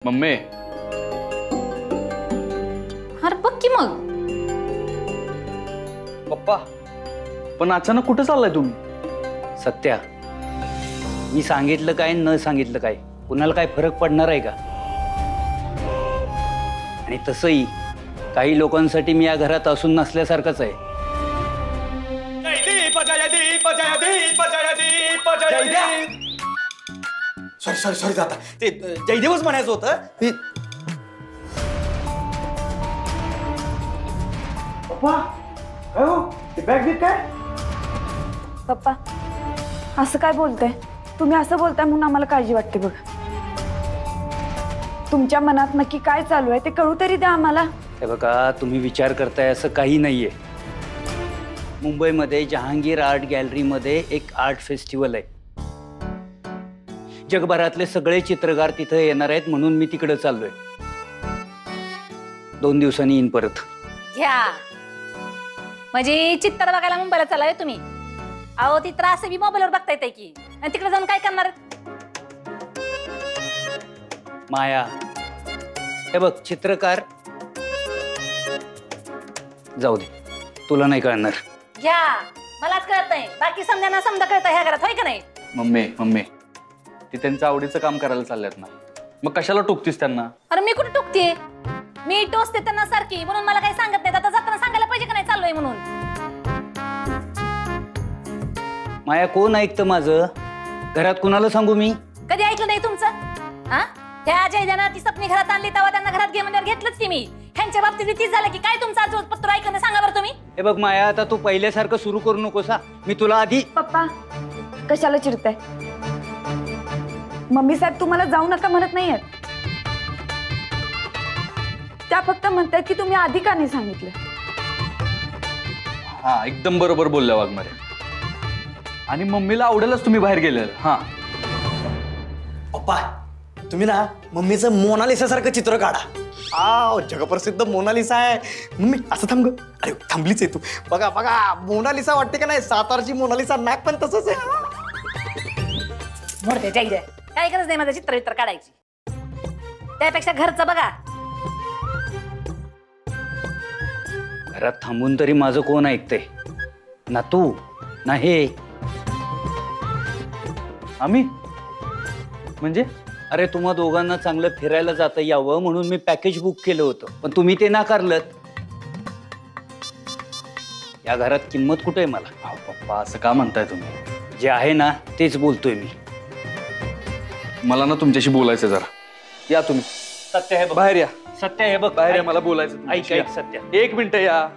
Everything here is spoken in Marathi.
मम्मी अरे बघ की मग. पप्पा पण अचानक कुठे चाललाय तुम्ही? सत्या, मी सांगितलं काय न सांगितलं काय कुणाला काय फरक पडणार आहे का? आणि तसंही काही लोकांसाठी मी या घरात असून नसल्यासारखंच आहे. सॉरी जाता ते जयदेवच म्हणायचं होतं. पप्पा काय हो ते बॅग घेत काय? पप्पा असं काय बोलताय तुम्ही? असं बोलताय म्हणून आम्हाला काळजी वाटते बघा. तुमच्या मनात नक्की काय चालू आहे ते कळू तरी द्या आम्हाला. हे बघा, तुम्ही विचार करताय असं काही नाहीये. मुंबईमध्ये जहांगीर आर्ट गॅलरीमध्ये एक आर्ट फेस्टिवल आहे. जगभरातले सगळे चित्रकार तिथे येणार आहेत म्हणून मी तिकडे चाललोय. 2 दिवसांनी येईन परत. घ्या म्हणजे चित्र बघायला मुंबईला चाललाय तुम्ही? अहो ती त्रास बी मोबाईलवर बघता येते की, आणि तिकडे जाऊन काय करणार? माया, हे बघ, चित्रकार जाऊ दे, तुला नाही कळणार. घ्या, मलाच कळत नाही, बाकी समजा समजा कळतं ह्या घरात, होय का नाही? मम्मी ते त्यांचं आवडीचं काम करायला चालल्यात ना, मग कशाला टोकतीस त्यांना? अरे मी कुठे टोकते? मी टोचते त्यांना सारखी, म्हणून मला काही सांगत नाही. आता जाताना सांगायला पाहिजे का नाही चाललोय म्हणून? माया, कोण ऐकतं माझं? घरात कुणाला सांगू मी? कधी ऐकलं नाही तुमचं? हा, त्या जयदाना ती सपनी घरात आणली तेव्हा त्यांना घरात घे म्हणल्यावर घेतलंच की मी. ह्यांच्या बाबतीत तीच झालं की काय? तुमचं आज पत्र ऐकलं नाही सांगा बरं तुम्ही. हे बग माया, आता तू पहिल्यासारखं सुरू करू नकोस. मी तुला आधी. पप्पा कशाला चिडताय? मम्मी साहेब तुम्हाला जाऊ नका म्हणत नाहीयेत. त्या फक्त म्हणतात की तुम्ही आधी का नाही सांगितलं. हा, एकदम बरोबर बोलल्या वाघमारे. आणि मम्मीला आवडेलच तुम्ही बाहेर गेलेलं. हा पप्पा तुम्ही ना मम्मीचं मोनालिसा सारखं चित्र काढा. जगप्रसिद्ध मोनालिसा आहे मम्मी. असं थांब ग. अरे थांबलीच आहे तू. बघा बघा, मोनालिसा वाटते का नाही? सातारची मोनालिसा. नाक पण तसंच आहे. मोडते जयदे, काय गरज नाही माझं चित्र काढायची. त्यापेक्षा घरचं बघा. घरात थांबून तरी माझं कोण ऐकतंय? ना तू ना हे. आम्ही म्हणजे? अरे, तुम्हा दोघांना चांगलं फिरायला जाता यावं म्हणून मी पॅकेज बुक केलं होतं, पण तुम्ही ते नाकारलं. या घरात किंमत कुठे आहे मला? अहो पप्पा, असं का म्हणताय तुम्ही? जे आहे ना तेच बोलतोय मी. मला ना तुमच्याशी बोलायचं जरा. या तुम्ही. सत्य हे बघ बाहेर या. सत्य हे बघ बाहेर या, मला बोलायचं. ऐक ऐक सत्य. 1 मिनिट या.